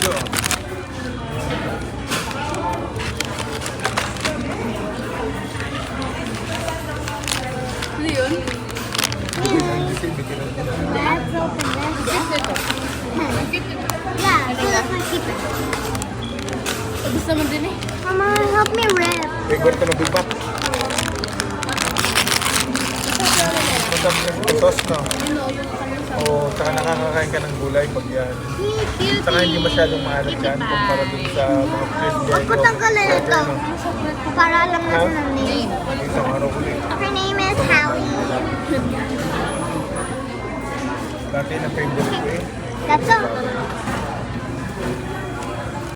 medyo. Ano yun? Let's open this. Ito. Yeah, so that's my keeper. Gusto naman din eh. Mama, help me rip. Favorite ko na bibat. Masarap yung sauce, no? Ano, yung kanyang sa... Oo, saka nakakakain ka ng gulay pag yan. Cutie. Saka hindi masyadong maalat yan kumpara dun sa mga crispy. Huwag ko tanggalin ito. Para alam Ha? natin ang name. Isang araw ulit. Her name is Hallie. Dati na favorite ko eh. That's all.